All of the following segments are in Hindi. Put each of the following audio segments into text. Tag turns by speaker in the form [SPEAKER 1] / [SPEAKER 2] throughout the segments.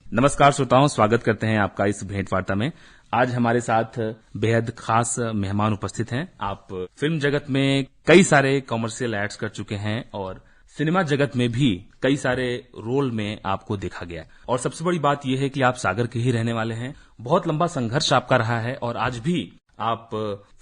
[SPEAKER 1] नमस्कार श्रोताओं, स्वागत करते हैं आपका इस भेंट वार्ता में। आज हमारे साथ बेहद खास मेहमान उपस्थित हैं। आप फिल्म जगत में कई सारे कॉमर्शियल एड्स कर चुके हैं और सिनेमा जगत में भी कई सारे रोल में आपको देखा गया है। और सबसे बड़ी बात यह है कि आप सागर के ही रहने वाले हैं। बहुत लंबा संघर्ष आपका रहा है और आज भी आप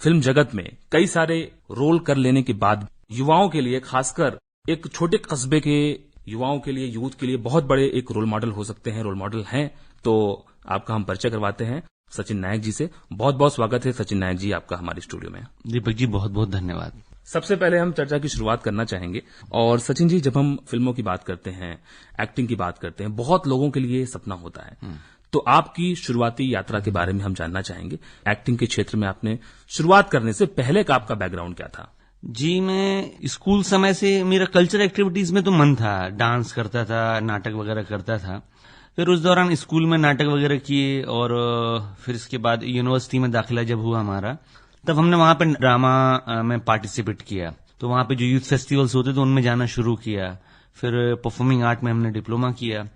[SPEAKER 1] फिल्म जगत में कई सारे रोल कर लेने के बाद युवाओं के लिए, खासकर एक छोटे कस्बे के युवाओं के लिए, यूथ के लिए बहुत बड़े एक रोल मॉडल हो सकते हैं, रोल मॉडल हैं। तो आपका हम परिचय करवाते हैं सचिन नायक जी से। बहुत बहुत स्वागत है सचिन नायक जी आपका हमारे स्टूडियो में।
[SPEAKER 2] दीपक जी, बहुत बहुत धन्यवाद।
[SPEAKER 1] सबसे पहले हम चर्चा की शुरुआत करना चाहेंगे। और सचिन जी, जब हम फिल्मों की बात करते हैं, एक्टिंग की बात करते हैं, बहुत लोगों के लिए सपना होता है। तो आपकी शुरुआती यात्रा के बारे में हम जानना चाहेंगे। एक्टिंग के क्षेत्र में आपने शुरुआत करने से पहले का आपका बैकग्राउंड क्या था?
[SPEAKER 2] जी, मैं स्कूल समय से मेरा कल्चरल एक्टिविटीज में तो मन था, डांस करता था, नाटक वगैरह करता था। फिर उस दौरान स्कूल में नाटक वगैरह किए और फिर इसके बाद यूनिवर्सिटी में दाखिला जब हुआ हमारा, तब हमने वहां पे ड्रामा में पार्टिसिपेट किया। तो वहां पे जो यूथ फेस्टिवल्स होते थे उनमें जाना शुरू किया। फिर परफॉर्मिंग आर्ट में हमने डिप्लोमा किया।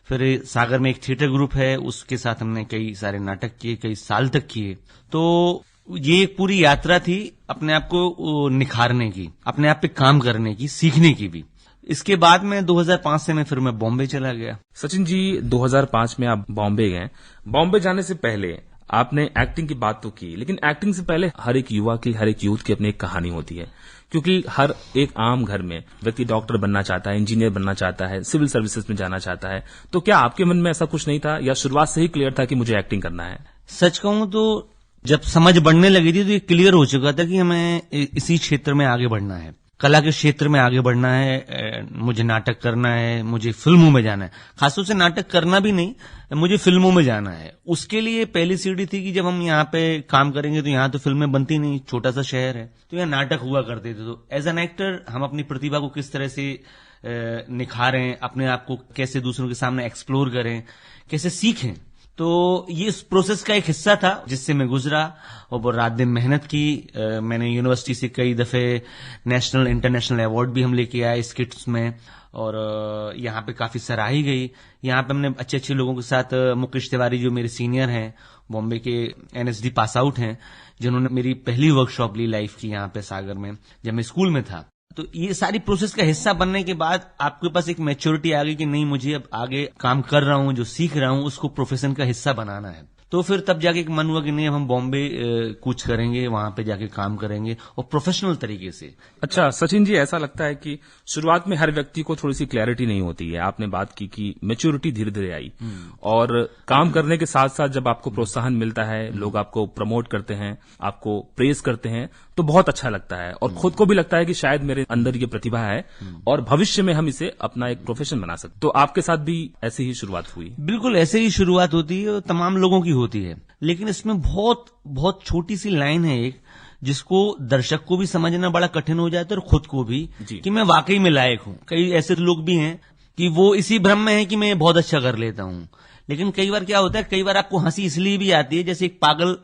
[SPEAKER 2] फिर सागर में एक थिएटर ग्रुप है, उसके साथ हमने कई सारे नाटक किए, कई साल तक किए। तो ये एक पूरी यात्रा थी अपने आप को निखारने की, अपने आप पे काम करने की, सीखने की भी। इसके बाद में 2005 से फिर मैं बॉम्बे चला गया।
[SPEAKER 1] सचिन जी, 2005 में आप बॉम्बे गए। बॉम्बे जाने से पहले आपने एक्टिंग की बात तो की, लेकिन एक्टिंग से पहले हर एक युवा की, हर एक यूथ की अपनी एक कहानी होती है। क्योंकि हर एक आम घर में व्यक्ति डॉक्टर बनना चाहता है, इंजीनियर बनना चाहता है, सिविल सर्विसेज में जाना चाहता है। तो क्या आपके मन में ऐसा कुछ नहीं था या शुरुआत से ही क्लियर था कि मुझे एक्टिंग करना है?
[SPEAKER 2] सच कहूं तो जब समझ बढ़ने लगी थी तो ये क्लियर हो चुका था कि हमें इसी क्षेत्र में आगे बढ़ना है, कला के क्षेत्र में आगे बढ़ना है। मुझे नाटक करना है, मुझे फिल्मों में जाना है। खासतौर से नाटक करना भी नहीं, मुझे फिल्मों में जाना है। उसके लिए पहली सीढ़ी थी कि जब हम यहाँ पे काम करेंगे तो यहाँ तो फिल्में बनती नहीं, छोटा सा शहर है, तो यहाँ नाटक हुआ करते थे। तो एज एन एक्टर हम अपनी प्रतिभा को किस तरह से निखारें, अपने आप को कैसे दूसरों के सामने एक्सप्लोर करें, कैसे सीखें। तो ये इस प्रोसेस का एक हिस्सा था जिससे मैं गुजरा और रात दिन मेहनत की। मैंने यूनिवर्सिटी से कई दफे नेशनल इंटरनेशनल अवार्ड भी हम लेके आए स्किट्स में और यहाँ पे काफी सराही गई। यहाँ पे हमने अच्छे अच्छे लोगों के साथ, मुकेश तिवारी जो मेरे सीनियर हैं, बॉम्बे के NSD पास आउट हैं, जिन्होंने मेरी पहली वर्कशॉप ली लाइफ की यहाँ पे सागर में जब मैं स्कूल में था। तो ये सारी प्रोसेस का हिस्सा बनने के बाद आपके पास एक मैच्योरिटी आ गई कि नहीं, मुझे अब आगे काम कर रहा हूं, जो सीख रहा हूं उसको प्रोफेशन का हिस्सा बनाना है। तो फिर तब जाके एक मन हुआ कि नहीं, अब हम बॉम्बे कूच करेंगे, वहां पे जाके काम करेंगे और प्रोफेशनल तरीके से।
[SPEAKER 1] अच्छा सचिन जी, ऐसा लगता है कि शुरुआत में हर व्यक्ति को थोड़ी सी क्लैरिटी नहीं होती है। आपने बात की कि मैच्योरिटी धीरे धीरे आई और काम करने के साथ साथ जब आपको प्रोत्साहन मिलता है, लोग आपको प्रमोट करते हैं, आपको प्रेज करते हैं, तो बहुत अच्छा लगता है और खुद को भी लगता है कि शायद मेरे अंदर ये प्रतिभा है और भविष्य में हम इसे अपना एक प्रोफेशन बना सकते। तो आपके साथ भी ऐसी ही शुरुआत हुई?
[SPEAKER 2] बिल्कुल ऐसे ही शुरुआत होती है, तमाम लोगों की होती है। लेकिन इसमें बहुत बहुत छोटी सी लाइन है एक, जिसको दर्शक को भी समझना बड़ा कठिन हो जाता है और खुद को भी, कि मैं वाकई में लायक हूं। कई ऐसे लोग भी हैं कि वो इसी भ्रम में है कि मैं बहुत अच्छा कर लेता हूं। लेकिन कई बार क्या होता है, कई बार आपको हंसी इसलिए भी आती है, जैसे एक पागल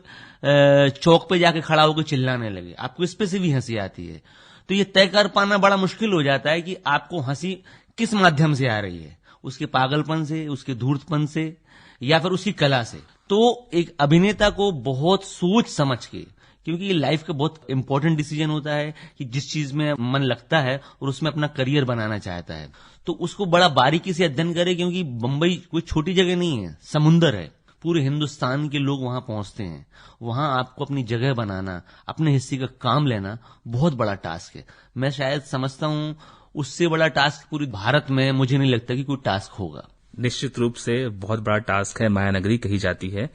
[SPEAKER 2] चौक पे जाके खड़ा होकर चिल्लाने लगे, आपको इस पे से भी हंसी आती है। तो ये तय कर पाना बड़ा मुश्किल हो जाता है कि आपको हंसी किस माध्यम से आ रही है, उसके पागलपन से, उसके धूर्तपन से, या फिर उसकी कला से। तो एक अभिनेता को बहुत सोच समझ के, क्योंकि ये लाइफ का बहुत इंपॉर्टेंट डिसीजन होता है कि जिस चीज में मन लगता है और उसमें अपना करियर बनाना चाहता है, तो उसको बड़ा बारीकी से अध्ययन करे। क्योंकि बंबई कोई छोटी जगह नहीं है, समुंदर है, पूरे हिंदुस्तान के लोग वहां पहुंचते हैं। वहां आपको अपनी जगह बनाना, अपने हिस्से का काम लेना बहुत बड़ा टास्क है। मैं शायद समझता हूं उससे बड़ा टास्क पूरी भारत में मुझे नहीं लगता कि कोई टास्क होगा।
[SPEAKER 1] निश्चित रूप से बहुत बड़ा टास्क है, मायानगरी कही जाती है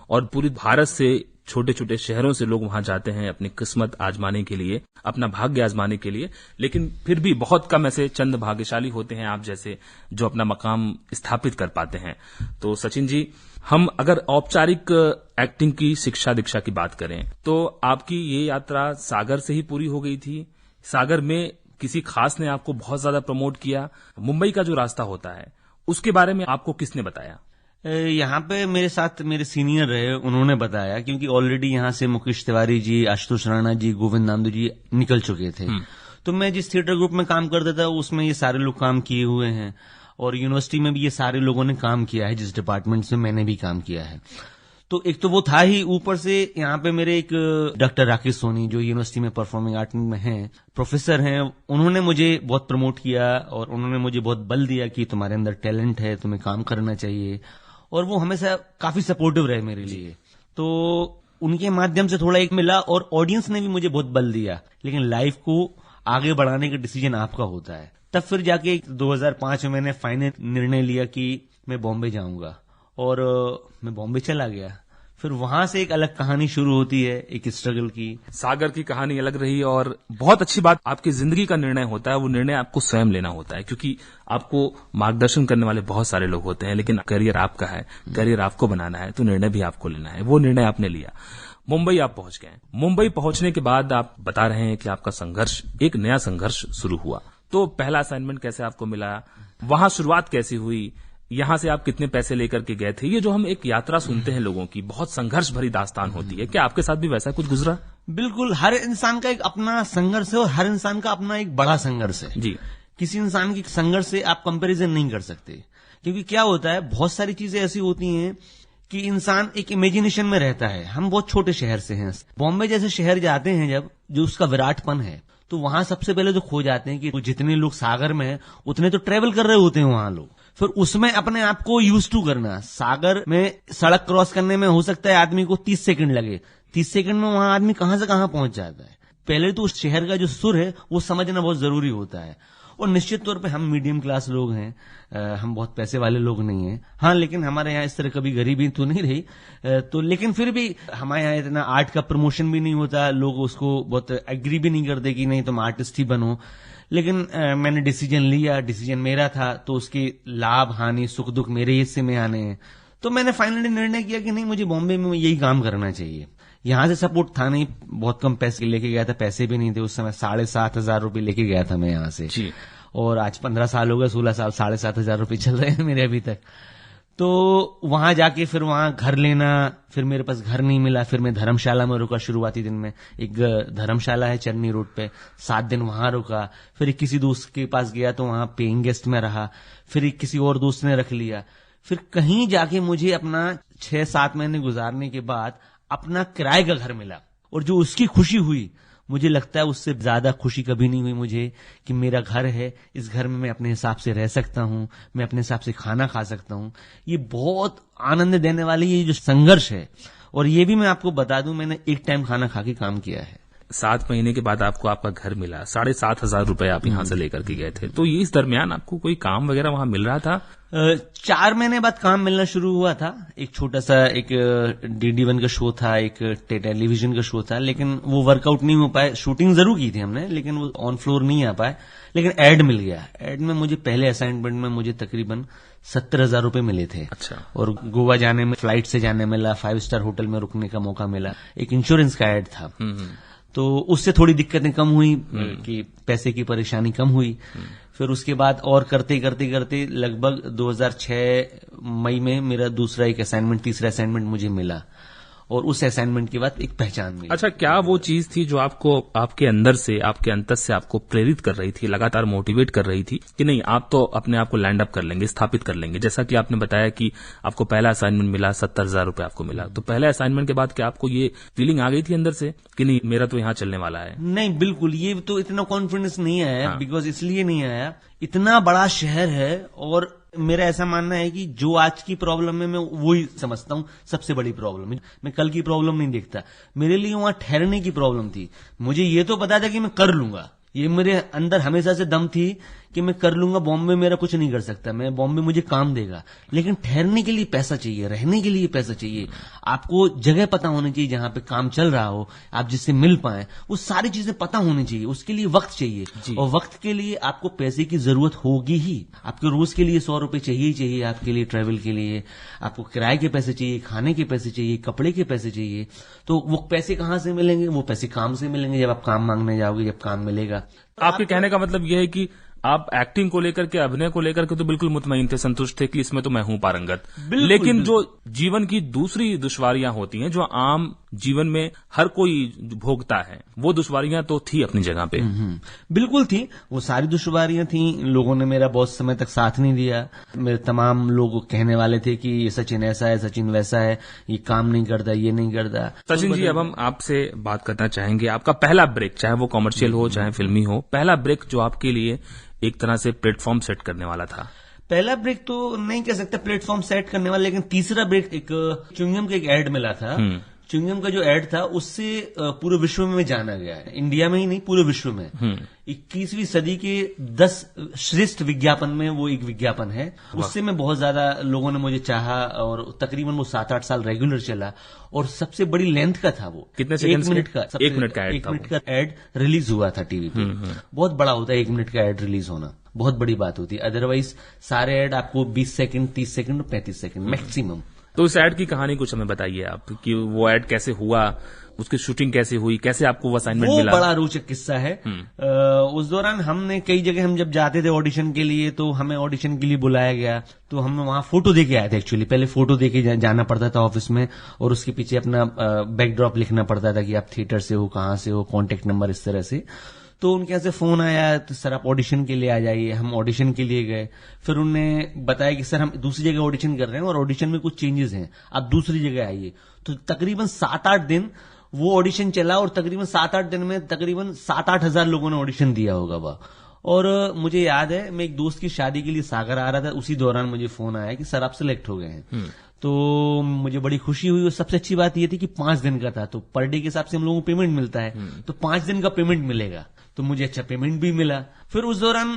[SPEAKER 1] और पूरी भारत से छोटे छोटे शहरों से लोग वहां जाते हैं अपनी किस्मत आजमाने के लिए, अपना भाग्य आजमाने के लिए। लेकिन फिर भी बहुत कम ऐसे चंद भाग्यशाली होते हैं आप जैसे, जो अपना मकाम स्थापित कर पाते हैं। तो सचिन जी, हम अगर औपचारिक एक्टिंग की शिक्षा दीक्षा की बात करें तो आपकी ये यात्रा सागर से ही पूरी हो गई थी? सागर में किसी खास ने आपको बहुत ज्यादा प्रमोट किया? मुंबई का जो रास्ता होता है उसके बारे में आपको किसने बताया?
[SPEAKER 2] यहाँ पे मेरे साथ मेरे सीनियर रहे, उन्होंने बताया, क्योंकि ऑलरेडी यहाँ से मुकेश तिवारी जी, आशुतोष राणा जी, गोविंद नामदू जी निकल चुके थे। तो मैं जिस थिएटर ग्रुप में काम करता था उसमें ये सारे लोग काम किए हुए हैं और यूनिवर्सिटी में भी ये सारे लोगों ने काम किया है, जिस डिपार्टमेंट में मैंने भी काम किया है। तो एक तो वो था ही, ऊपर से यहाँ पे मेरे एक डॉक्टर राकेश सोनी जो यूनिवर्सिटी में परफॉर्मिंग आर्ट में हैं, प्रोफेसर हैं, उन्होंने मुझे बहुत प्रमोट किया और उन्होंने मुझे बहुत बल दिया कि तुम्हारे अंदर टैलेंट है, तुम्हें काम करना चाहिए, और वो हमेशा काफी सपोर्टिव रहे मेरे लिए। तो उनके माध्यम से थोड़ा एक मिला, और ऑडियंस ने भी मुझे बहुत बल दिया। लेकिन लाइफ को आगे बढ़ाने का डिसीजन आपका होता है। तब फिर जाके 2005 में मैंने फाइनल निर्णय लिया कि मैं बॉम्बे जाऊंगा, और मैं बॉम्बे चला गया। फिर वहां से एक अलग कहानी शुरू होती है, एक स्ट्रगल की।
[SPEAKER 1] सागर की कहानी अलग रही, और बहुत अच्छी बात, आपकी जिंदगी का निर्णय होता है, वो निर्णय आपको स्वयं लेना होता है, क्योंकि आपको मार्गदर्शन करने वाले बहुत सारे लोग होते हैं, लेकिन करियर आपका है, करियर आपको बनाना है, तो निर्णय भी आपको लेना है। वो निर्णय आपने लिया, मुंबई आप पहुंच गए। मुंबई पहुंचने के बाद आप बता रहे हैं कि आपका संघर्ष, एक नया संघर्ष शुरू हुआ। तो पहला असाइनमेंट कैसे आपको मिला, वहां शुरुआत कैसी हुई, यहां से आप कितने पैसे लेकर के गए थे? ये जो हम एक यात्रा सुनते हैं लोगों की, बहुत संघर्ष भरी दास्तान होती है, क्या आपके साथ भी वैसा कुछ गुजरा?
[SPEAKER 2] बिल्कुल, हर इंसान का एक अपना संघर्ष है, और हर इंसान का अपना एक बड़ा संघर्ष है
[SPEAKER 1] जी।
[SPEAKER 2] किसी इंसान की संघर्ष से आप कंपैरिजन नहीं कर सकते, क्योंकि क्या होता है, बहुत सारी चीजें ऐसी होती हैं कि इंसान एक इमेजिनेशन में रहता है। हम बहुत छोटे शहर से हैं, बॉम्बे जैसे शहर जाते हैं जब, जो उसका विराटपन है, तो वहां सबसे पहले तो खो जाते हैं कि जितने लोग सागर में हैं उतने तो ट्रेवल कर रहे होते हैं वहां लोग। फिर उसमें अपने आप को यूज टू करना। सागर में सड़क क्रॉस करने में हो सकता है आदमी को 30 सेकंड लगे, 30 सेकंड में वहां आदमी कहां से कहां पहुंच जाता है। पहले तो उस शहर का जो सुर है वो समझना बहुत जरूरी होता है। और निश्चित तौर पे हम मीडियम क्लास लोग हैं, हम बहुत पैसे वाले लोग नहीं हैं। हाँ, लेकिन हमारे यहाँ इस तरह कभी गरीबी तो नहीं रही, तो लेकिन फिर भी हमारे यहाँ इतना आर्ट का प्रमोशन भी नहीं होता, लोग उसको बहुत एग्री भी नहीं करते कि नहीं तुम आर्टिस्ट ही बनो। लेकिन मैंने डिसीजन लिया, डिसीजन मेरा था, तो उसके लाभ हानि सुख दुख मेरे हिस्से में आने हैं। तो मैंने फाइनली निर्णय किया कि नहीं, मुझे बॉम्बे में यही काम करना चाहिए। यहाँ से सपोर्ट था नहीं, बहुत कम पैसे लेके गया था, पैसे भी नहीं थे उस समय, 7,500 रुपये लेके गया था मैं यहाँ से
[SPEAKER 1] जी।
[SPEAKER 2] और आज 15 साल हो गए, 16 साल 7,500 रुपये चल रहे हैं मेरे अभी तक। तो वहां जाके फिर वहां घर लेना, फिर मेरे पास घर नहीं मिला, फिर मैं धर्मशाला में रुका शुरुआती दिन में। एक धर्मशाला है चन्नी रोड पे, 7 दिन वहां रुका। फिर एक किसी दोस्त के पास गया तो वहां पेइंग गेस्ट में रहा। फिर एक किसी और दोस्त ने रख लिया। फिर कहीं जाके मुझे अपना 6-7 महीने गुजारने के बाद अपना किराए का घर मिला, और जो उसकी खुशी हुई, मुझे लगता है उससे ज्यादा खुशी कभी नहीं हुई मुझे कि मेरा घर है, इस घर में मैं अपने हिसाब से रह सकता हूं, मैं अपने हिसाब से खाना खा सकता हूं। ये बहुत आनंद देने वाली ये जो संघर्ष है। और ये भी मैं आपको बता दूं, मैंने एक टाइम खाना खा के काम किया है।
[SPEAKER 1] 7 महीने के बाद आपको आपका घर मिला, 7,500 रुपए आप यहाँ से लेकर के गए थे, तो ये इस दरमियान आपको कोई काम वगैरह वहां मिल रहा था?
[SPEAKER 2] 4 महीने बाद काम मिलना शुरू हुआ था। एक छोटा सा एक DD1 का शो था, एक टेलीविजन का शो था, लेकिन वो वर्कआउट नहीं हो पाए। शूटिंग जरूर की थी हमने, लेकिन वो ऑन फ्लोर नहीं आ पाए। लेकिन एड मिल गया। एड में मुझे पहले असाइनमेंट में मुझे तकरीबन 70,000 रुपए मिले थे।
[SPEAKER 1] अच्छा।
[SPEAKER 2] और गोवा जाने में फ्लाइट से जाने मिला, 5 स्टार होटल में रुकने का मौका मिला। एक इंश्योरेंस का एड था, तो उससे थोड़ी दिक्कतें कम हुई कि पैसे की परेशानी कम हुई। फिर उसके बाद और करते करते करते लगभग 2006 मई में मेरा दूसरा एक असाइनमेंट, तीसरा असाइनमेंट मुझे मिला, और उस असाइनमेंट के बाद एक पहचान मिली।
[SPEAKER 1] अच्छा, क्या वो चीज थी जो आपको आपके अंदर से, आपके अंतर से आपको प्रेरित कर रही थी, लगातार मोटिवेट कर रही थी कि नहीं आप तो अपने आप को लैंड अप कर लेंगे, स्थापित कर लेंगे? जैसा कि आपने बताया कि आपको पहला असाइनमेंट मिला, 70,000 रुपए आपको मिला, तो पहले असाइनमेंट के बाद क्या आपको ये फीलिंग आ गई थी अंदर से कि नहीं मेरा तो यहाँ चलने वाला है?
[SPEAKER 2] नहीं, बिल्कुल, ये तो इतना कॉन्फिडेंस नहीं आया। बिकॉज इसलिए नहीं आया, इतना बड़ा शहर है, और मेरा ऐसा मानना है कि जो आज की प्रॉब्लम है मैं वो ही समझता हूं सबसे बड़ी प्रॉब्लम है। मैं कल की प्रॉब्लम नहीं देखता। मेरे लिए वहां ठहरने की प्रॉब्लम थी। मुझे ये तो पता था कि मैं कर लूंगा, ये मेरे अंदर हमेशा से दम थी कि मैं कर लूंगा, बॉम्बे मेरा कुछ नहीं कर सकता, मैं बॉम्बे मुझे काम देगा। लेकिन ठहरने के लिए पैसा चाहिए, रहने के लिए पैसा चाहिए, आपको जगह पता होनी चाहिए जहां पे काम चल रहा हो, आप जिससे मिल पाए, वो सारी चीजें पता होनी चाहिए। उसके लिए वक्त चाहिए, और वक्त के लिए आपको पैसे की जरूरत होगी ही। आपके रोज के लिए 100 रुपए चाहिए ही चाहिए, आपके लिए ट्रेवल के लिए, आपको किराए के पैसे चाहिए, खाने के पैसे चाहिए, कपड़े के पैसे चाहिए। तो वो पैसे कहां से मिलेंगे? वो पैसे काम से मिलेंगे, जब आप काम मांगने जाओगे, जब काम मिलेगा।
[SPEAKER 1] आपके कहने का मतलब यह है कि आप एक्टिंग को लेकर के, अभिनय को लेकर के तो बिल्कुल मुतमईन थे, संतुष्ट थे कि इसमें तो मैं हूं पारंगत। लेकिन जो जीवन की दूसरी दुश्वारियां होती हैं, जो आम जीवन में हर कोई भोगता है, वो दुश्वारियां तो थी अपनी जगह पे।
[SPEAKER 2] बिल्कुल थी, वो सारी दुश्वारियां थी। लोगों ने मेरा बहुत समय तक साथ नहीं दिया। मेरे तमाम लोग कहने वाले थे कि ये सचिन ऐसा है, सचिन वैसा है, ये काम नहीं करता, ये नहीं करता।
[SPEAKER 1] सचिन जी, अब हम आपसे बात करना चाहेंगे आपका पहला ब्रेक, चाहे वो कॉमर्शियल हो चाहे फिल्मी हो, पहला ब्रेक जो आपके लिए एक तरह से प्लेटफॉर्म सेट करने वाला था।
[SPEAKER 2] पहला ब्रेक तो नहीं कह सकता प्लेटफॉर्म सेट करने वाला, लेकिन तीसरा ब्रेक एक च्युइंगम का एक एड मिला था। च्युइंगम का जो एड था उससे पूरे विश्व में जाना गया है, इंडिया में ही नहीं पूरे विश्व में। 21वीं सदी के 10 श्रेष्ठ विज्ञापन में वो एक विज्ञापन है। उससे मैं बहुत ज्यादा लोगों ने मुझे चाहा और तकरीबन वो 7-8 साल रेगुलर चला और सबसे बड़ी लेंथ का था वो।
[SPEAKER 1] कितने सेकंड?
[SPEAKER 2] 1 मिनट का।
[SPEAKER 1] 1 मिनट का एड था।
[SPEAKER 2] 1 मिनट का एड रिलीज हुआ था टीवी पे। बहुत बड़ा होता है 1 मिनट का एड रिलीज होना, बहुत बड़ी बात होती है। अदरवाइज सारे एड आपको 20 सेकंड, 30 सेकंड और 35 सेकंड मैक्सिमम।
[SPEAKER 1] तो इस एड की कहानी कुछ हमें बताइए आप, कि वो एड कैसे हुआ, उसकी शूटिंग कैसे हुई, कैसे आपको वो असाइनमेंट मिला?
[SPEAKER 2] वो बड़ा रोचक किस्सा है। उस दौरान हमने कई जगह, हम जब जाते थे ऑडिशन के लिए तो हमें ऑडिशन के लिए बुलाया गया, तो हम वहां फोटो दे के आए थे। एक्चुअली पहले फोटो दे के जाना पड़ता था ऑफिस में और उसके पीछे अपना बैकड्रॉप लिखना पड़ता था कि आप थिएटर से हो, कहाँ से हो, कॉन्टेक्ट नंबर, इस तरह से। तो उनके यहाँ से फोन आया, तो सर आप ऑडिशन के लिए आ जाइए। हम ऑडिशन के लिए गए, फिर उन्होंने बताया कि सर हम दूसरी जगह ऑडिशन कर रहे हैं और ऑडिशन में कुछ चेंजेस हैं, आप दूसरी जगह आइए। तो तकरीबन 7-8 दिन वो ऑडिशन चला और तकरीबन 7-8 दिन में तकरीबन 7-8 हजार लोगों ने ऑडिशन दिया होगा वह। और मुझे याद है, मैं एक दोस्त की शादी के लिए सागर आ रहा था, उसी दौरान मुझे फोन आया कि सर आप सिलेक्ट हो गए हैं। तो मुझे बड़ी खुशी हुई और सबसे अच्छी बात यह थी कि 5 दिन का था, तो पर डे के हिसाब से हम लोगों को पेमेंट मिलता है, तो 5 दिन का पेमेंट मिलेगा। तो मुझे अच्छा पेमेंट भी मिला। फिर उस दौरान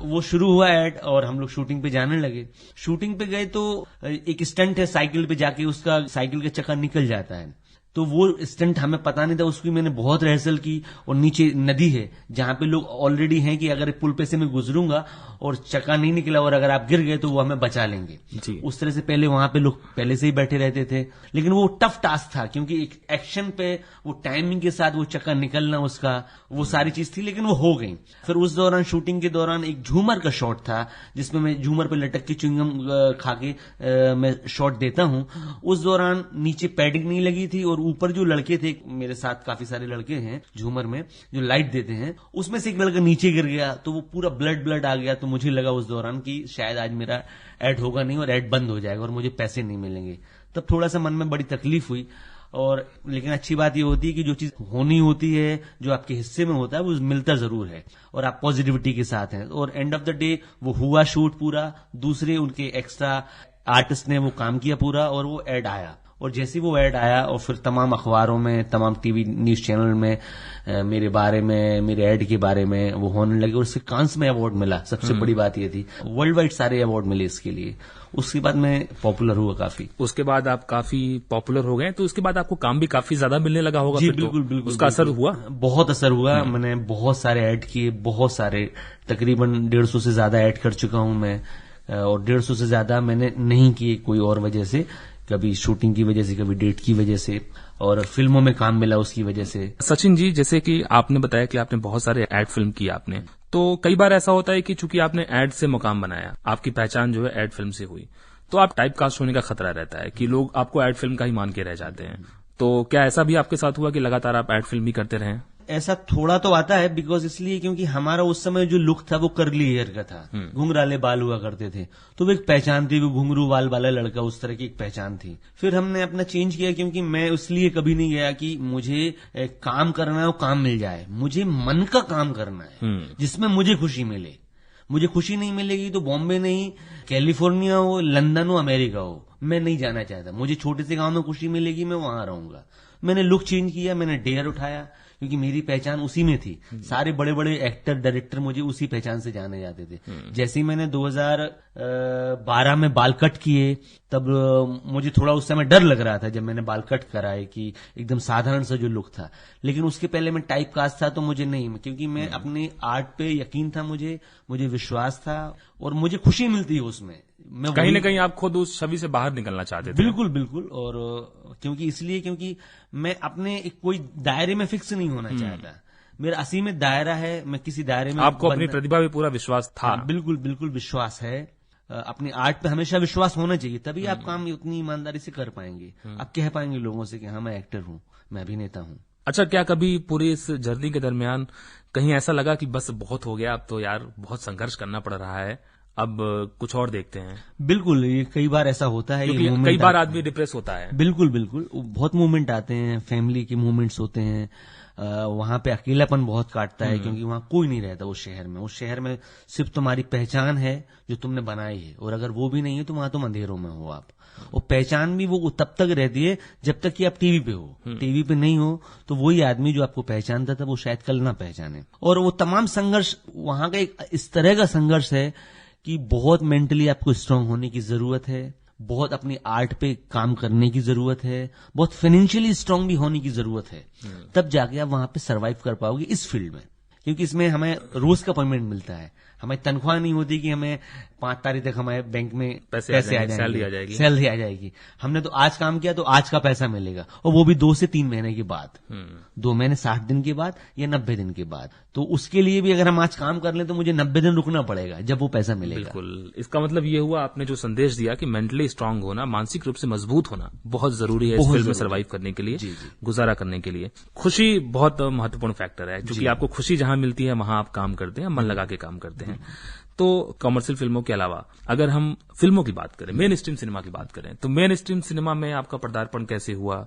[SPEAKER 2] वो शुरू हुआ एड और हम लोग शूटिंग पे जाने लगे। शूटिंग पे गए तो एक स्टंट है, साइकिल पे जाके उसका साइकिल का चक्का निकल जाता है। तो वो स्टंट हमें पता नहीं था, उसकी मैंने बहुत रिहर्सल की। और नीचे नदी है जहां पे लोग ऑलरेडी हैं कि अगर पुल पे से मैं गुजरूंगा और चक्का नहीं निकला और अगर आप गिर गए तो वो हमें बचा लेंगे
[SPEAKER 1] जी।
[SPEAKER 2] उस तरह से पहले वहां पे लोग पहले से ही बैठे रहते थे। लेकिन वो टफ टास्क था क्योंकि एक एक्शन पे वो टाइमिंग के साथ वो चक्का निकलना, उसका वो सारी चीज थी, लेकिन वो हो गई। फिर उस दौरान शूटिंग के दौरान एक झूमर का शॉट था जिसमें मैं झूमर पे लटक के च्युइंगम खा के मैं शॉट देता हूं। उस दौरान नीचे पैडिंग नहीं लगी थी और ऊपर जो लड़के थे, मेरे साथ काफी सारे लड़के हैं झूमर में जो लाइट देते हैं, उसमें से एक लड़का नीचे गिर गया तो वो पूरा ब्लड आ गया। तो मुझे लगा उस दौरान कि शायद आज मेरा ऐड होगा नहीं और ऐड बंद हो जाएगा और मुझे पैसे नहीं मिलेंगे। तब थोड़ा सा मन में बड़ी तकलीफ हुई। और लेकिन अच्छी बात ये होती है कि जो चीज होनी होती है, जो आपके हिस्से में होता है, वो मिलता जरूर है और आप पॉजिटिविटी के साथ हैं। और एंड ऑफ द डे वो हुआ शूट पूरा, दूसरे उनके एक्स्ट्रा आर्टिस्ट ने वो काम किया पूरा और वो ऐड आया। और जैसे वो ऐड आया और फिर तमाम अखबारों में, तमाम टीवी न्यूज चैनल में मेरे बारे में, मेरे ऐड के बारे में वो होने लगे और उससे कांस में अवार्ड मिला। सबसे बड़ी बात ये थी, वर्ल्ड वाइड सारे अवार्ड मिले इसके लिए। उसके बाद मैं पॉपुलर हुआ काफी।
[SPEAKER 1] उसके बाद आप काफी पॉपुलर हो गए, तो उसके बाद आपको काम भी काफी ज्यादा मिलने लगा होगा।
[SPEAKER 2] जी,
[SPEAKER 1] फिर
[SPEAKER 2] बिल्कुल,
[SPEAKER 1] तो
[SPEAKER 2] बिल्कुल,
[SPEAKER 1] उसका असर हुआ,
[SPEAKER 2] बहुत असर हुआ। मैंने बहुत सारे ऐड किए, बहुत सारे, तकरीबन 150 से ज्यादा ऐड कर चुका हूं मैं। और 150 से ज्यादा मैंने नहीं किए कोई और वजह से, कभी शूटिंग की वजह से, कभी डेट की वजह से, और फिल्मों में काम मिला उसकी वजह से।
[SPEAKER 1] सचिन जी, जैसे कि आपने बताया कि आपने बहुत सारे एड फिल्म किए आपने, तो कई बार ऐसा होता है कि चूंकि आपने एड से मुकाम बनाया, आपकी पहचान जो है एड फिल्म से हुई, तो आप टाइप कास्ट होने का खतरा रहता है कि लोग आपको एड फिल्म का ही मान के रह जाते हैं। तो क्या ऐसा भी आपके साथ हुआ कि लगातार आप एड फिल्म ही करते रहे?
[SPEAKER 2] ऐसा थोड़ा तो आता है, बिकॉज इसलिए क्योंकि हमारा उस समय जो लुक था वो कर्ली हेयर का था, घुंघराले बाल हुआ करते थे, तो वो एक पहचान थी, वो घुंघरू बाल वाला लड़का, उस तरह की एक पहचान थी। फिर हमने अपना चेंज किया क्योंकि मैं इसलिए कभी नहीं गया कि मुझे काम करना है और काम मिल जाए। मुझे मन का काम करना है जिसमें मुझे खुशी मिले। मुझे खुशी नहीं मिलेगी तो बॉम्बे नहीं, कैलिफोर्निया हो, लंदन हो, अमेरिका हो, मैं नहीं जाना चाहता। मुझे छोटे से गांव में खुशी मिलेगी, मैं वहां रहूंगा। मैंने लुक चेंज किया, मैंने डेयर उठाया क्योंकि मेरी पहचान उसी में थी। सारे बड़े बड़े एक्टर, डायरेक्टर मुझे उसी पहचान से जाने जाते थे। जैसे ही मैंने 2012 में बाल कट किए, तब मुझे थोड़ा उस समय डर लग रहा था जब मैंने बाल कट कराए कि एकदम साधारण सा जो लुक था। लेकिन उसके पहले मैं टाइप कास्ट था तो मुझे नहीं, क्योंकि मैं अपने आर्ट पे यकीन था, मुझे विश्वास था और मुझे खुशी मिलती है उसमें। मैं
[SPEAKER 1] कहीं न कहीं आप खुद उस छवि से बाहर निकलना चाहते थे।
[SPEAKER 2] बिल्कुल बिल्कुल। और क्योंकि मैं अपने एक कोई दायरे में फिक्स नहीं होना चाहता। मेरा असीमित दायरा है, मैं किसी दायरे में,
[SPEAKER 1] आपको अपनी प्रतिभा पे पूरा विश्वास था।
[SPEAKER 2] बिल्कुल बिल्कुल विश्वास है। अपनी आर्ट पे हमेशा विश्वास होना चाहिए, तभी आप काम उतनी ईमानदारी से कर पाएंगे। आप कह पाएंगे लोगों से कि हाँ मैं एक्टर हूँ, मैं अभिनेता हूँ।
[SPEAKER 1] अच्छा, क्या कभी पूरी इस जर्नी के दरमियान कहीं ऐसा लगा कि बस बहुत हो गया, अब तो यार बहुत संघर्ष करना पड़ रहा है, अब कुछ और देखते हैं?
[SPEAKER 2] बिल्कुल, ये कई बार ऐसा होता है,
[SPEAKER 1] क्योंकि कई बार आदमी डिप्रेस होता है।
[SPEAKER 2] बिल्कुल बिल्कुल, बहुत मूवमेंट आते हैं, फैमिली के मूवमेंट्स होते हैं, वहां पे अकेलापन बहुत काटता है, क्योंकि वहां कोई नहीं रहता उस शहर में। उस शहर में सिर्फ तुम्हारी पहचान है जो तुमने बनाई है, और अगर वो भी नहीं है तो वहां तुम अंधेरों में हो आप। और पहचान भी वो तब तक रहती है जब तक कि आप टीवी पे हो। टीवी पे नहीं हो तो वही आदमी जो आपको पहचानता था वो शायद कल ना पहचाने। और वो तमाम संघर्ष वहां का एक इस तरह का संघर्ष है कि बहुत मेंटली आपको स्ट्रांग होने की जरूरत है, बहुत अपनी आर्ट पे काम करने की जरूरत है, बहुत फाइनेंशियली स्ट्रांग भी होने की जरूरत है, तब जाके आप वहां पे सरवाइव कर पाओगे इस फील्ड में। क्योंकि इसमें हमें रोज का पेमेंट मिलता है, हमें तनख्वाह नहीं होती कि हमें 5 तारीख तक हमारे बैंक में पैसे आ जाएंगे, सैलरी आ जाएगी। हमने तो आज काम किया तो आज का पैसा मिलेगा, और वो भी 2 से 3 महीने के बाद, 2 महीने 60 दिन के बाद या 90 दिन के बाद। तो उसके लिए भी अगर हम आज काम कर लें तो मुझे 90 दिन रुकना पड़ेगा जब वो पैसा मिलेगा।
[SPEAKER 1] बिल्कुल, इसका मतलब ये हुआ आपने जो संदेश दिया कि मेंटली स्ट्रांग होना, मानसिक रूप से मजबूत होना बहुत जरूरी है इस फील्ड में सर्वाइव करने के लिए, गुजारा करने के लिए। खुशी बहुत महत्वपूर्ण फैक्टर है, क्योंकि आपको खुशी जहां मिलती है वहां आप काम करते हैं, मन लगा के काम करते हैं। तो कमर्शियल फिल्मों के अलावा अगर हम फिल्मों की बात करें, मेन स्ट्रीम सिनेमा की बात करें, तो मेन स्ट्रीम सिनेमा में आपका पदार्पण कैसे हुआ,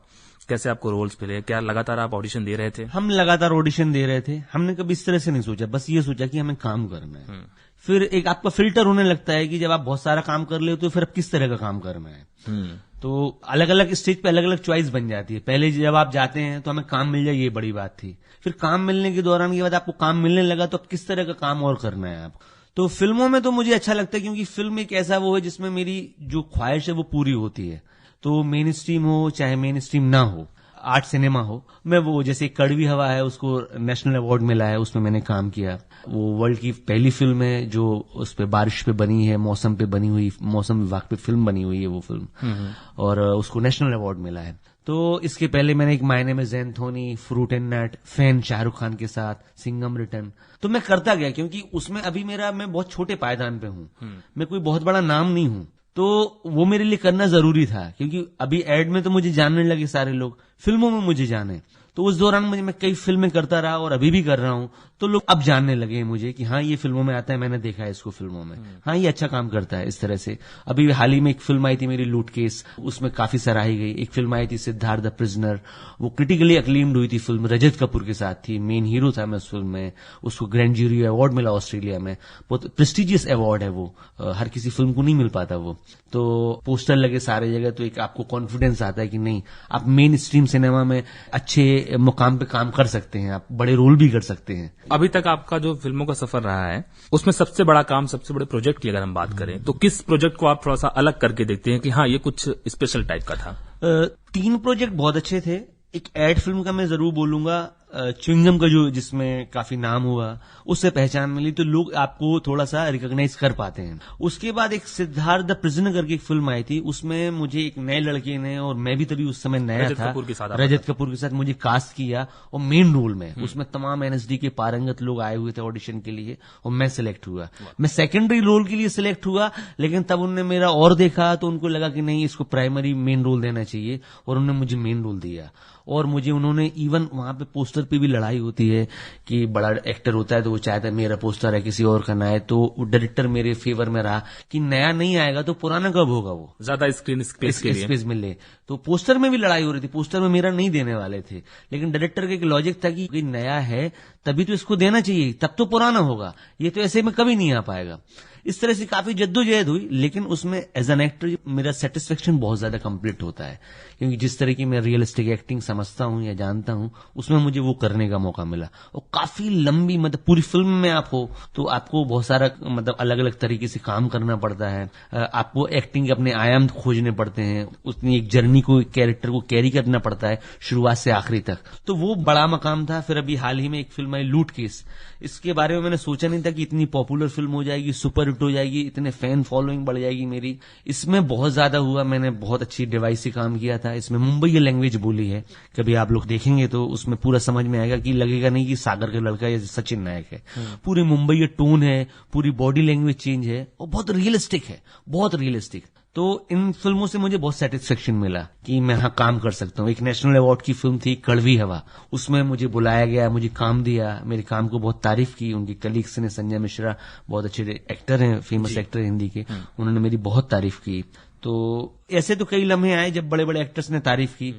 [SPEAKER 1] कैसे आपको रोल्स मिले, क्या लगातार आप ऑडिशन दे रहे थे?
[SPEAKER 2] हम लगातार ऑडिशन दे रहे थे, हमने कभी इस तरह से नहीं सोचा, बस ये सोचा कि हमें काम करना है। फिर एक आपका फिल्टर होने लगता है कि जब आप बहुत सारा काम कर ले तो फिर अब किस तरह का काम करना है। तो अलग अलग स्टेज पे अलग अलग चॉइस बन जाती है। पहले जब आप जाते हैं तो हमें काम मिल जाए, ये बड़ी बात थी। फिर काम मिलने के दौरान के बाद आपको काम मिलने लगा तो अब किस तरह का काम और करना है आप। तो फिल्मों में तो मुझे अच्छा लगता है, क्योंकि फिल्म एक ऐसा वो है जिसमें मेरी जो ख्वाहिश है वो पूरी होती है। तो मेन स्ट्रीम हो चाहे मेन स्ट्रीम ना हो, आर्ट सिनेमा हो, मैं वो जैसे कड़वी हवा है उसको नेशनल अवार्ड मिला है, उसमें मैंने काम किया। वो वर्ल्ड की पहली फिल्म है जो उस पे बारिश पे बनी है, मौसम पे बनी हुई, मौसम विभाग पे फिल्म बनी हुई है वो फिल्म, और उसको नेशनल अवार्ड मिला है। तो इसके पहले मैंने एक my name is Xanthony, fruit and nut, fan Shahrukh Khan के साथ, सिंघम रिटर्न, तो मैं करता गया, क्योंकि उसमें अभी मैं बहुत छोटे पायदान पे हूं, मैं कोई बहुत बड़ा नाम नहीं हूं, तो वो मेरे लिए करना जरूरी था। क्योंकि अभी एड में तो मुझे जानने लगे सारे लोग, फिल्मों में मुझे जाने, तो उस दौरान मैं कई फिल्में करता रहा और अभी भी कर रहा हूं, तो लोग अब जानने लगे मुझे कि हाँ ये फिल्मों में आता है, मैंने देखा है इसको फिल्मों में, हाँ ये अच्छा काम करता है। इस तरह से अभी हाल ही में एक फिल्म आई थी मेरी लूट केस, उसमें काफी सराही गई। एक फिल्म आई थी सिद्धार्थ द प्रिजनर, वो क्रिटिकली अक्लेम्ड हुई थी फिल्म, रजत कपूर के साथ थी, मेन हीरो था मैं उस फिल्म में, उसको ग्रैंड जूरी अवार्ड मिला ऑस्ट्रेलिया में, बहुत प्रेस्टिजियस अवार्ड है वो, हर किसी फिल्म को नहीं मिल पाता वो। तो पोस्टर लगे सारे जगह, तो एक आपको कॉन्फिडेंस आता है कि नहीं आप मेन स्ट्रीम सिनेमा में अच्छे मुकाम पे काम कर सकते हैं, आप बड़े रोल भी कर सकते हैं।
[SPEAKER 1] अभी तक आपका जो फिल्मों का सफर रहा है उसमें सबसे बड़ा काम, सबसे बड़े प्रोजेक्ट की अगर हम बात करें तो किस प्रोजेक्ट को आप थोड़ा सा अलग करके देखते हैं कि हाँ ये कुछ स्पेशल टाइप का था?
[SPEAKER 2] 3 प्रोजेक्ट बहुत अच्छे थे। एक एड फिल्म का मैं जरूर बोलूंगा, च्युइंगम का जो जिसमें काफी नाम हुआ, उससे पहचान मिली, तो लोग आपको थोड़ा सा रिकॉग्नाइज कर पाते हैं। उसके बाद एक सिद्धार्थ द प्रिजनर करके एक फिल्म आई थी, उसमें मुझे एक नए लड़के ने, और मैं भी तभी उस समय नया था, रजत कपूर के साथ मुझे कास्ट किया और मेन रोल में, उसमें तमाम एनएसडी के पारंगत लोग आए हुए थे ऑडिशन के लिए और मैं सिलेक्ट हुआ। मैं सेकेंडरी रोल के लिए सिलेक्ट हुआ, लेकिन तब उन्होंने मेरा और देखा तो उनको लगा कि नहीं इसको प्राइमरी मेन रोल देना चाहिए, और उन्होंने मुझे मेन रोल दिया। और मुझे उन्होंने इवन वहां पे पोस्टर पे भी लड़ाई होती है कि बड़ा एक्टर होता है तो वो चाहता है मेरा पोस्टर है किसी और का ना है, तो डायरेक्टर मेरे फेवर में रहा कि नया नहीं आएगा तो पुराना कब होगा, वो
[SPEAKER 1] ज्यादा स्क्रीन स्पेस
[SPEAKER 2] मिले। तो पोस्टर में भी लड़ाई हो रही थी, पोस्टर में मेरा नहीं देने वाले थे, लेकिन डायरेक्टर का एक लॉजिक था कि नया है तभी तो इसको देना चाहिए, तब तो पुराना होगा, ये तो ऐसे में कभी नहीं आ पाएगा। इस तरह से काफी जद्दोजहद हुई, लेकिन उसमें एज एन एक्टर मेरा सेटिस्फेक्शन बहुत ज्यादा कंप्लीट होता है, क्योंकि जिस तरह की मैं रियलिस्टिक एक्टिंग समझता हूं या जानता हूं उसमें मुझे वो करने का मौका मिला। और काफी लंबी, मतलब पूरी फिल्म में आप हो तो आपको बहुत सारा मतलब अलग अलग तरीके से काम करना पड़ता है, आपको एक्टिंग के अपने आयाम खोजने पड़ते हैं, उतनी एक जर्नी को, कैरेक्टर को कैरी करना पड़ता है शुरुआत से आखिरी तक, तो वो बड़ा मकाम था। फिर अभी हाल ही में एक फिल्म माई लूट केस, इसके बारे में मैंने सोचा नहीं था कि इतनी पॉपुलर फिल्म हो जाएगी, सुपर हिट हो जाएगी, इतने फैन फॉलोइंग बढ़ जाएगी मेरी। इसमें बहुत ज्यादा हुआ, मैंने बहुत अच्छी डिवाइस से काम किया था। इसमें मुंबई लैंग्वेज बोली है, कभी आप लोग देखेंगे तो उसमें पूरा समझ में आएगा कि लगेगा नहीं कि सागर का लड़का या सचिन नायक है। पूरी मुंबई टोन है, पूरी बॉडी लैंग्वेज चेंज है और बहुत रियलिस्टिक है, बहुत रियलिस्टिक। तो इन फिल्मों से मुझे बहुत सेटिस्फेक्शन मिला कि मैं यहाँ काम कर सकता हूँ। एक नेशनल अवार्ड की फिल्म थी कड़वी हवा, उसमें मुझे बुलाया गया, मुझे काम दिया, मेरे काम को बहुत तारीफ की। उनके कलीग्स ने, संजय मिश्रा बहुत अच्छे एक्टर हैं, फेमस एक्टर हिंदी के, उन्होंने मेरी बहुत तारीफ की। तो ऐसे तो कई लम्हे आए जब बड़े बड़े एक्टर्स ने तारीफ की।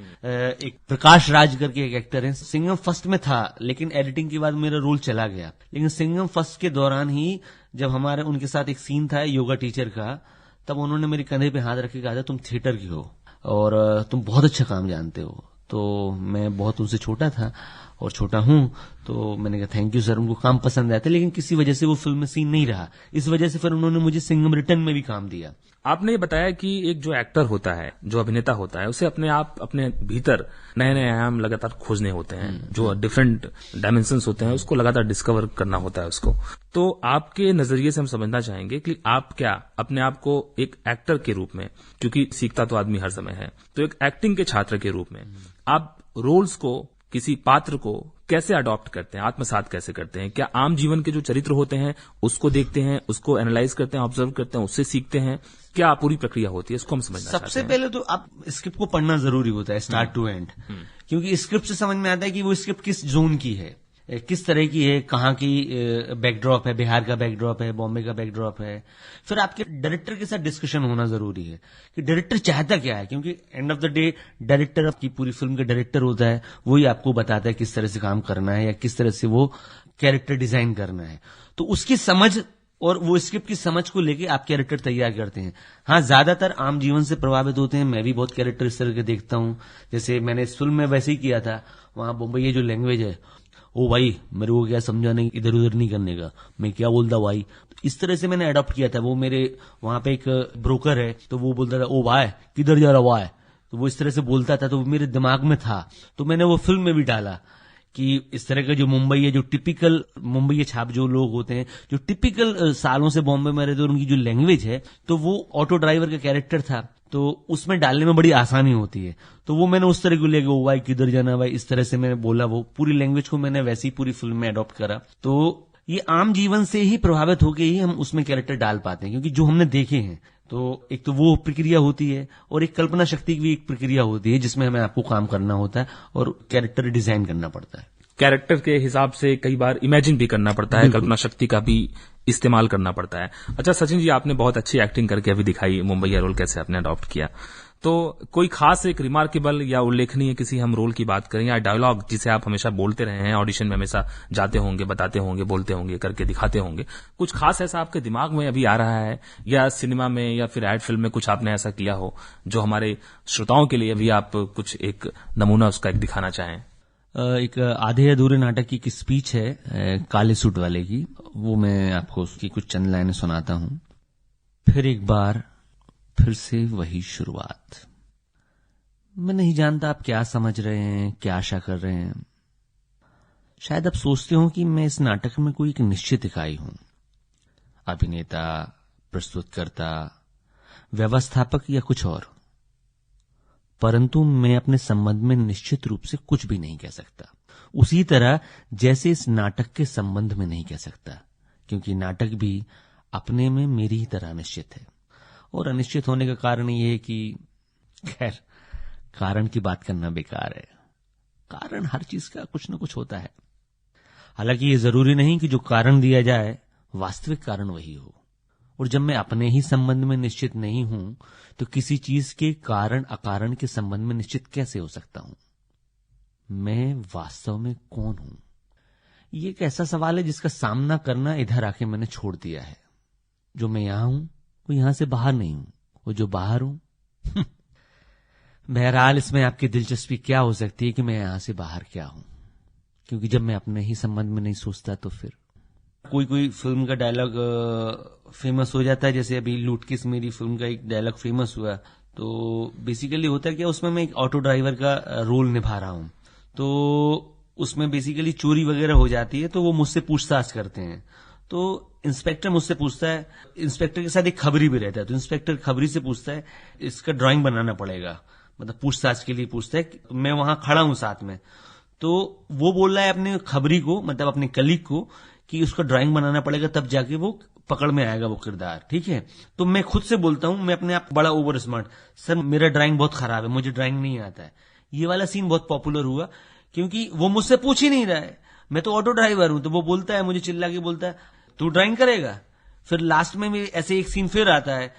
[SPEAKER 2] एक प्रकाश राज करके एक एक्टर है, सिंघम फर्स्ट में था लेकिन एडिटिंग के बाद मेरा रोल चला गया। लेकिन सिंघम फर्स्ट के दौरान ही जब हमारे उनके साथ एक सीन था योगा टीचर का, तब उन्होंने मेरे कंधे पे हाथ रख के कहा था तुम थिएटर की हो और तुम बहुत अच्छा काम जानते हो। तो मैं बहुत उनसे छोटा था और छोटा हूं, तो मैंने कहा थैंक यू सर, उनको काम पसंद आया था। लेकिन किसी वजह से वो फिल्म में सीन नहीं रहा, इस वजह से फिर उन्होंने मुझे सिंघम रिटर्न में भी काम दिया।
[SPEAKER 1] आपने ये बताया कि एक जो एक्टर होता है, जो अभिनेता होता है, उसे अपने आप अपने भीतर नए नए आयाम लगातार खोजने होते हैं, जो डिफरेंट डायमेंशंस होते हैं उसको लगातार डिस्कवर करना होता है उसको। तो आपके नजरिए से हम समझना चाहेंगे कि आप क्या अपने आप को एक एक्टर के रूप में, क्योंकि सीखता तो आदमी हर समय है, तो एक एक्टिंग के छात्र के रूप में आप रोल्स को, किसी पात्र को कैसे अडॉप्ट करते हैं, आत्मसात कैसे करते हैं? क्या आम जीवन के जो चरित्र होते हैं उसको देखते हैं, उसको एनालाइज करते हैं, ऑब्जर्व करते हैं, उससे सीखते हैं? क्या पूरी प्रक्रिया होती है, इसको हम समझना चाहते हैं।
[SPEAKER 2] सबसे पहले तो आप स्क्रिप्ट को पढ़ना जरूरी होता है, स्टार्ट टू एंड, क्योंकि स्क्रिप्ट से समझ में आता है कि वो स्क्रिप्ट किस जोन की है, किस तरह की है, कहाँ की बैकड्रॉप है, बिहार का बैकड्रॉप है, बॉम्बे का बैकड्रॉप है। फिर आपके डायरेक्टर के साथ डिस्कशन होना जरूरी है कि डायरेक्टर चाहता क्या है, क्योंकि end of the day director आपकी पूरी फिल्म का डायरेक्टर होता है, वही आपको बताता है किस तरह से काम करना है या किस तरह से वो कैरेक्टर डिजाइन करना है। तो उसकी समझ और वो स्क्रिप्ट की समझ को लेके आप कैरेक्टर तैयार करते हैं। हाँ, ज्यादातर आम जीवन से प्रभावित होते हैं, मैं भी बहुत कैरेक्टर इस तरह के देखता हूं। जैसे मैंने इस फिल्म में वैसे ही किया था, वहां बम्बई जो लैंग्वेज है, ओ भाई मेरे को क्या समझाने, इधर उधर नहीं करने का, मैं क्या बोलता भाई, तो इस तरह से मैंने अडॉप्ट किया था। वो मेरे वहां पे एक ब्रोकर है, तो वो बोलता था ओ भाई किधर जा रहा भाई, तो वो इस तरह से बोलता था, तो वो मेरे दिमाग में था, तो मैंने वो फिल्म में भी डाला कि इस तरह का जो मुंबई है, जो टिपिकल मुंबई छाप जो लोग होते हैं, जो टिपिकल सालों से बॉम्बे में रहते हैं, उनकी जो लैंग्वेज है, तो वो ऑटो ड्राइवर का कैरेक्टर था, तो उसमें डालने में बड़ी आसानी होती है। तो वो मैंने उस तरह को लेके, ओ भाई किधर जाना भाई, इस तरह से मैंने बोला, वो पूरी लैंग्वेज को मैंने वैसी पूरी फिल्म में अडॉप्ट करा। तो ये आम जीवन से ही प्रभावित होकर ही हम उसमें कैरेक्टर डाल पाते हैं, क्योंकि जो हमने देखे हैं, तो एक तो वो प्रक्रिया होती है और एक कल्पना शक्ति की भी एक प्रक्रिया होती है, जिसमें हमें आपको काम करना होता है और कैरेक्टर डिजाइन करना पड़ता है।
[SPEAKER 1] कैरेक्टर के हिसाब से कई बार इमेजिन भी करना पड़ता है, कल्पना शक्ति का भी इस्तेमाल करना पड़ता है। अच्छा सचिन जी, आपने बहुत अच्छी एक्टिंग करके अभी दिखाई, मुंबई रोल कैसे आपने अडॉप्ट किया, तो कोई खास एक रिमार्केबल या उल्लेखनीय किसी हम रोल की बात करें, या डायलॉग जिसे आप हमेशा बोलते रहे हैं, ऑडिशन में हमेशा जाते होंगे, बताते होंगे, बोलते होंगे, करके दिखाते होंगे, कुछ खास ऐसा आपके दिमाग में अभी आ रहा है, या सिनेमा में या फिर एड फिल्म में कुछ आपने ऐसा किया हो जो हमारे श्रोताओं के लिए अभी आप कुछ एक नमूना उसका एक दिखाना चाहें?
[SPEAKER 2] एक आधे अधूरे नाटक की एक स्पीच है काले सूट वाले की, वो मैं आपको उसकी कुछ चंद लाइनें सुनाता हूं। फिर एक बार फिर से वही शुरुआत, मैं नहीं जानता आप क्या समझ रहे हैं, क्या आशा कर रहे हैं। शायद आप सोचते हो कि मैं इस नाटक में कोई एक निश्चित इकाई हूं, अभिनेता, प्रस्तुतकर्ता, व्यवस्थापक या कुछ और, परंतु मैं अपने संबंध में निश्चित रूप से कुछ भी नहीं कह सकता, उसी तरह जैसे इस नाटक के संबंध में नहीं कह सकता, क्योंकि नाटक भी अपने में मेरी ही तरह अनिश्चित है। और अनिश्चित होने का कारण ये है कि खैर कारण की बात करना बेकार है, कारण हर चीज का कुछ न कुछ होता है। हालांकि ये जरूरी नहीं कि जो कारण दिया जाए वास्तविक कारण वही हो, और जब मैं अपने ही संबंध में निश्चित नहीं हूं तो किसी चीज के कारण अकारण के संबंध में निश्चित कैसे हो सकता हूं? मैं वास्तव में कौन हूं? ये एक ऐसा सवाल है जिसका सामना करना इधर आके मैंने छोड़ दिया है। जो मैं यहां हूं वो यहां से बाहर नहीं हूं, वो जो बाहर हूं बहरहाल इसमें आपकी दिलचस्पी क्या हो सकती है कि मैं यहां से बाहर क्या हूं, क्योंकि जब मैं अपने ही संबंध में नहीं सोचता तो फिर कोई कोई फिल्म का डायलॉग फेमस हो जाता है। जैसे अभी लूट किस मेरी फिल्म का एक डायलॉग फेमस हुआ, तो बेसिकली होता है क्या, उसमें मैं एक ऑटो ड्राइवर का रोल निभा रहा हूं। तो उसमें बेसिकली चोरी वगैरह हो जाती है, तो वो मुझसे पूछताछ करते हैं। तो इंस्पेक्टर मुझसे पूछता है, इंस्पेक्टर के साथ एक खबरी भी रहता है, तो इंस्पेक्टर खबरी से पूछता है इसका ड्राइंग बनाना पड़ेगा, मतलब पूछताछ के लिए पूछता है। मैं वहां खड़ा हूं साथ में, तो वो बोल रहा है अपने खबरी को, मतलब अपने कलीग को, कि उसका ड्राइंग बनाना पड़ेगा, तब जाके वो पकड़ में आएगा वो किरदार। ठीक है, तो मैं खुद से बोलता हूं, मैं अपने आप बड़ा ओवर स्मार्ट, सर मेरा ड्राइंग बहुत खराब है, मुझे ड्राइंग नहीं आता है। ये वाला सीन बहुत पॉपुलर हुआ, क्योंकि वो मुझसे पूछ ही नहीं रहा है, मैं तो ऑटो ड्राइवर हूं। तो वो बोलता है, मुझे चिल्ला के बोलता है तू ड्राइंग करेगा। फिर लास्ट में भी ऐसे एक सीन फिर आता है,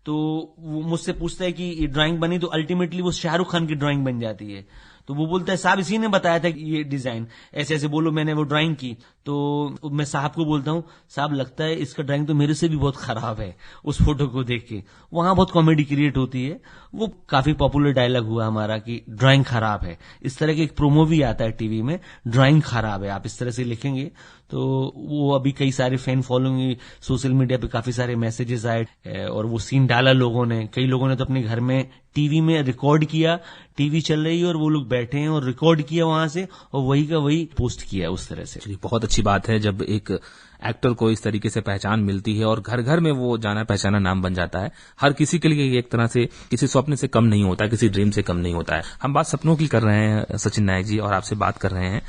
[SPEAKER 2] तो वो मुझसे पूछता है कि ये ड्राइंग बनी, तो अल्टीमेटली वो शाहरुख खान की ड्राइंग बन जाती है। तो वो बोलता है साहब इसी ने बताया था कि ये डिजाइन ऐसे ऐसे बोलो, मैंने वो ड्राइंग की। तो मैं साहब को बोलता हूँ, साहब लगता है इसका ड्राइंग तो मेरे से भी बहुत खराब है, उस फोटो को देख के। वहां बहुत कॉमेडी क्रिएट होती है। वो काफी पॉपुलर डायलॉग हुआ हमारा कि ड्राइंग खराब है। इस तरह के एक प्रोमो भी आता है टीवी में, ड्राइंग खराब है, आप इस तरह से लिखेंगे तो वो अभी कई सारे फैन फॉलोइंग, सोशल मीडिया पे काफी सारे मैसेजेस आए और वो सीन डाला लोगों ने। कई लोगों ने तो अपने घर में टीवी में रिकॉर्ड किया, टीवी चल रही है और वो लोग बैठे हैं और रिकॉर्ड किया वहां से, और वही का वही पोस्ट किया उस तरह से।
[SPEAKER 1] चलिए, बहुत अच्छी बात है जब एक एक्टर को इस तरीके से पहचान मिलती है और घर घर में वो जाना पहचाना नाम बन जाता है। हर किसी के लिए एक तरह से किसी स्वप्न से कम नहीं होता, किसी ड्रीम से कम नहीं होता है। हम बात सपनों की कर रहे हैं सचिन नायक जी, और आपसे बात कर रहे हैं,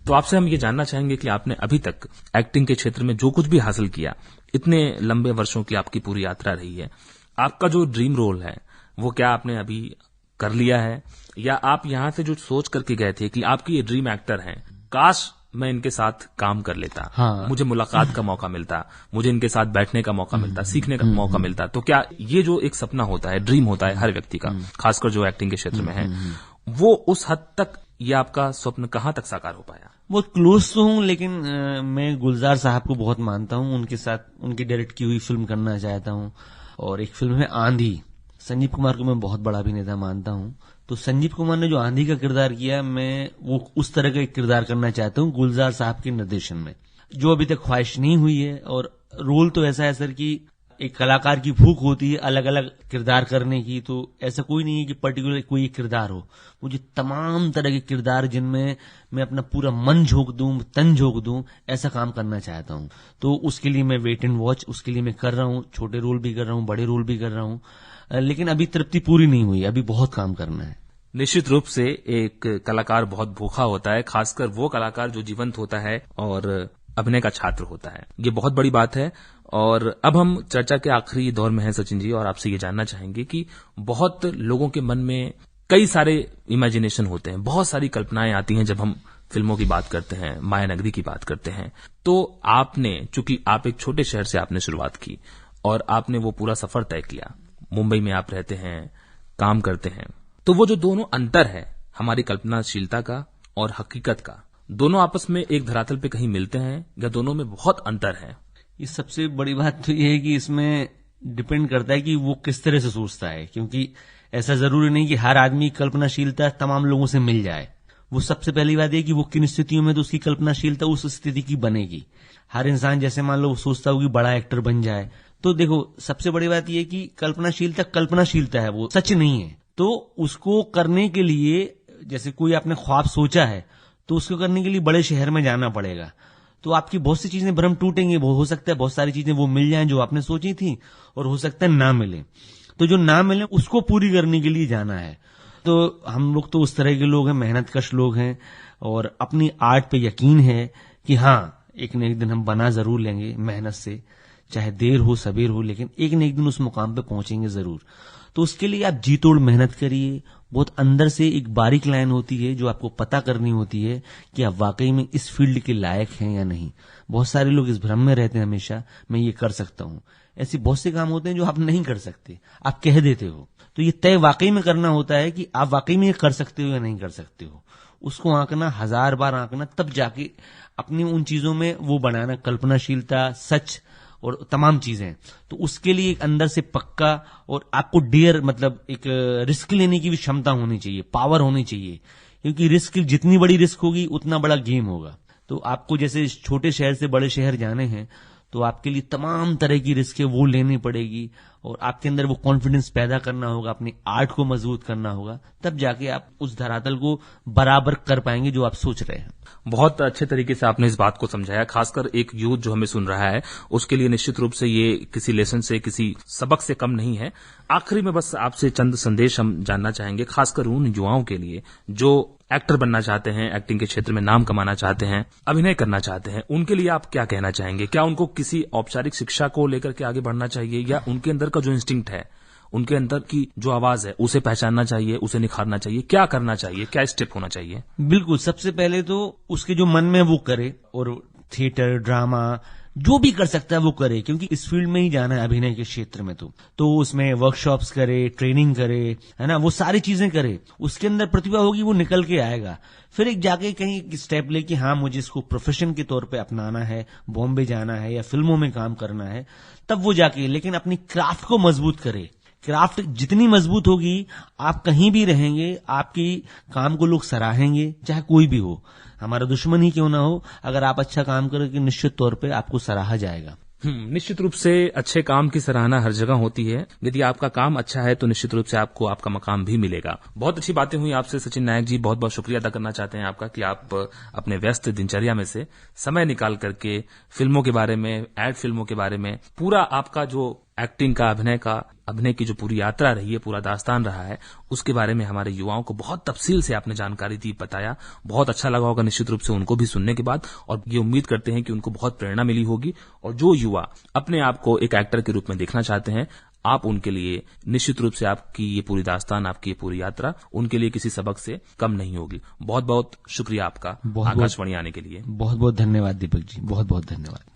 [SPEAKER 1] तो आपसे हम ये जानना चाहेंगे कि आपने अभी तक एक्टिंग के क्षेत्र में जो कुछ भी हासिल किया, इतने लंबे वर्षों की आपकी पूरी यात्रा रही है, आपका जो ड्रीम रोल है वो क्या आपने अभी कर लिया है, या आप यहां से जो सोच करके गए थे कि आपकी ये ड्रीम एक्टर हैं, काश मैं इनके साथ काम कर लेता,
[SPEAKER 2] हाँ।
[SPEAKER 1] मुझे मुलाकात का मौका मिलता, मुझे इनके साथ बैठने का मौका मिलता, सीखने का मौका मिलता, तो क्या ये जो एक सपना होता है, ड्रीम होता है हर व्यक्ति का, खासकर जो एक्टिंग के क्षेत्र में है, वो उस हद तक ये आपका स्वप्न कहां तक साकार हो पाया?
[SPEAKER 2] बहुत क्लोज तो हूं, लेकिन मैं गुलजार साहब को बहुत मानता हूं, उनके साथ उनकी डायरेक्ट की हुई फिल्म करना चाहता हूं। और एक फिल्म है आंधी, संजीव कुमार को मैं बहुत बड़ा अभिनेता मानता हूं, तो संजीव कुमार ने जो आंधी का किरदार किया, मैं वो उस तरह का एक किरदार करना चाहता हूं गुलजार साहब के निर्देशन में, जो अभी तक ख्वाहिश नहीं हुई है। और रोल तो ऐसा है सर कि एक कलाकार की भूख होती है अलग अलग किरदार करने की, तो ऐसा कोई नहीं है कि पर्टिकुलर कोई एक किरदार हो। मुझे तमाम तरह के किरदार जिनमें मैं अपना पूरा मन झोंक दूं, तन झोंक दूं, ऐसा काम करना चाहता हूं। तो उसके लिए मैं वेट एंड वॉच, उसके लिए मैं कर रहा हूं, छोटे रोल भी कर रहा हूं, बड़े रोल भी कर रहा हूं, लेकिन अभी तृप्ति पूरी नहीं हुई, अभी बहुत काम करना है।
[SPEAKER 1] निश्चित रूप से एक कलाकार बहुत भूखा होता है, खासकर वो कलाकार जो जीवंत होता है और अभिनय का छात्र होता है, ये बहुत बड़ी बात है। और अब हम चर्चा के आखिरी दौर में हैं सचिन जी, और आपसे ये जानना चाहेंगे कि बहुत लोगों के मन में कई सारे इमेजिनेशन होते हैं, बहुत सारी कल्पनाएं आती हैं जब हम फिल्मों की बात करते हैं, माया नगरी की बात करते हैं। तो आपने, चूंकि आप एक छोटे शहर से आपने शुरुआत की और आपने वो पूरा सफर तय किया, मुंबई में आप रहते हैं, काम करते हैं, तो वो जो दोनों अंतर है हमारी कल्पनाशीलता का और हकीकत का, दोनों आपस में एक धरातल पे कहीं मिलते हैं या दोनों में बहुत अंतर है?
[SPEAKER 2] ये सबसे बड़ी बात तो ये है कि इसमें डिपेंड करता है कि वो किस तरह से सोचता है, क्योंकि ऐसा जरूरी नहीं कि हर आदमी की कल्पनाशीलता तमाम लोगों से मिल जाए। वो सबसे पहली बात है कि वो किन स्थितियों में तो उसकी कल्पनाशीलता उस स्थिति की बनेगी। हर इंसान जैसे मान लो सोचता हो कि बड़ा एक्टर बन जाए, तो देखो सबसे बड़ी बात यह कि कल्पनाशीलता है, वो सच नहीं है। तो उसको करने के लिए, जैसे कोई आपने ख्वाब सोचा है, तो उसको करने के लिए बड़े शहर में जाना पड़ेगा, तो आपकी बहुत सी चीजें भ्रम टूटेंगे। वो हो सकता है बहुत सारी चीजें वो मिल जाएं जो आपने सोची थी, और हो सकता है ना मिले। तो जो ना मिले उसको पूरी करने के लिए जाना है। तो हम लोग तो उस तरह के लोग हैं, मेहनतकश लोग हैं, और अपनी आर्ट पे यकीन है कि हाँ एक न एक दिन हम बना जरूर लेंगे मेहनत से, चाहे देर हो सबेर हो, लेकिन एक न एक दिन उस मुकाम पे पहुंचेंगे जरूर। तो उसके लिए आप जी तोड़ मेहनत करिए। बहुत अंदर से एक बारीक लाइन होती है जो आपको पता करनी होती है कि आप वाकई में इस फील्ड के लायक हैं या नहीं। बहुत सारे लोग इस भ्रम में रहते हैं हमेशा, मैं ये कर सकता हूं। ऐसे बहुत से काम होते हैं जो आप नहीं कर सकते, आप कह देते हो। तो ये तय वाकई में करना होता है कि आप वाकई में ये कर सकते हो या नहीं कर सकते हो। उसको आंकना, 1000 बार आंकना, तब जाके अपनी उन चीजों में वो बनाना, कल्पनाशीलता, सच और तमाम चीजें। तो उसके लिए एक अंदर से पक्का, और आपको डेयर, मतलब एक रिस्क लेने की भी क्षमता होनी चाहिए, पावर होनी चाहिए, क्योंकि रिस्क, जितनी बड़ी रिस्क होगी उतना बड़ा गेम होगा। तो आपको जैसे छोटे शहर से बड़े शहर जाने हैं, तो आपके लिए तमाम तरह की रिस्क वो लेनी पड़ेगी, और आपके अंदर वो कॉन्फिडेंस पैदा करना होगा, अपनी आर्ट को मजबूत करना होगा, तब जाके आप उस धरातल को बराबर कर पाएंगे जो आप सोच रहे हैं।
[SPEAKER 1] बहुत अच्छे तरीके से आपने इस बात को समझाया। खासकर एक यूथ जो हमें सुन रहा है उसके लिए निश्चित रूप से ये किसी लेसन से, किसी सबक से कम नहीं है। आखिरी में बस आपसे चंद संदेश हम जानना चाहेंगे, खासकर उन युवाओं के लिए जो एक्टर बनना चाहते हैं, एक्टिंग के क्षेत्र में नाम कमाना चाहते हैं, अभिनय करना चाहते हैं, उनके लिए आप क्या कहना चाहेंगे? क्या उनको किसी औपचारिक शिक्षा को लेकर के आगे बढ़ना चाहिए, या उनके अंदर का जो इंस्टिंक्ट है, उनके अंदर की जो आवाज है, उसे पहचानना चाहिए, उसे निखारना चाहिए? क्या करना चाहिए, क्या स्टेप होना चाहिए?
[SPEAKER 2] बिल्कुल, सबसे पहले तो उसके जो मन में वो करे, और थिएटर, ड्रामा जो भी कर सकता है वो करे, क्योंकि इस फील्ड में ही जाना है अभिनय के क्षेत्र में। तो उसमें वर्कशॉप्स करे, ट्रेनिंग करे, है ना, वो सारी चीजें करे। उसके अंदर प्रतिभा होगी, वो निकल के आएगा। फिर एक जाके कहीं स्टेप ले कि हाँ मुझे इसको प्रोफेशन के तौर पे अपनाना है, बॉम्बे जाना है या फिल्मों में काम करना है, तब वो जाके, लेकिन अपनी क्राफ्ट को मजबूत करे। क्राफ्ट जितनी मजबूत होगी, आप कहीं भी रहेंगे, आपकी काम को लोग सराहेंगे, चाहे कोई भी हो, हमारा दुश्मन ही क्यों ना हो। अगर आप अच्छा काम करोगे, निश्चित तौर पे आपको सराहा जाएगा।
[SPEAKER 1] निश्चित रूप से अच्छे काम की सराहना हर जगह होती है। यदि आपका काम अच्छा है तो निश्चित रूप से आपको आपका मकाम भी मिलेगा। बहुत अच्छी बातें हुई आपसे सचिन नायक जी। बहुत बहुत शुक्रिया अदा करना चाहते हैं आपका कि आप अपने व्यस्त दिनचर्या में से समय निकाल करके फिल्मों के बारे में, एड फिल्मों के बारे में, पूरा आपका जो एक्टिंग का, अभिनय की जो पूरी यात्रा रही है, पूरा दास्तान रहा है, उसके बारे में हमारे युवाओं को बहुत तफसील से आपने जानकारी दी, बताया। बहुत अच्छा लगा होगा निश्चित रूप से उनको भी सुनने के बाद, और ये उम्मीद करते हैं कि उनको बहुत प्रेरणा मिली होगी। और जो युवा अपने आप को एक एक्टर के रूप में देखना चाहते हैं, आप उनके लिए निश्चित रूप से आपकी ये पूरी दास्तान, आपकी ये पूरी यात्रा उनके लिए किसी सबक से कम नहीं होगी। बहुत बहुत शुक्रिया आपका आकाशवाणी आने के लिए।
[SPEAKER 2] बहुत बहुत धन्यवाद दीपक जी, बहुत बहुत धन्यवाद।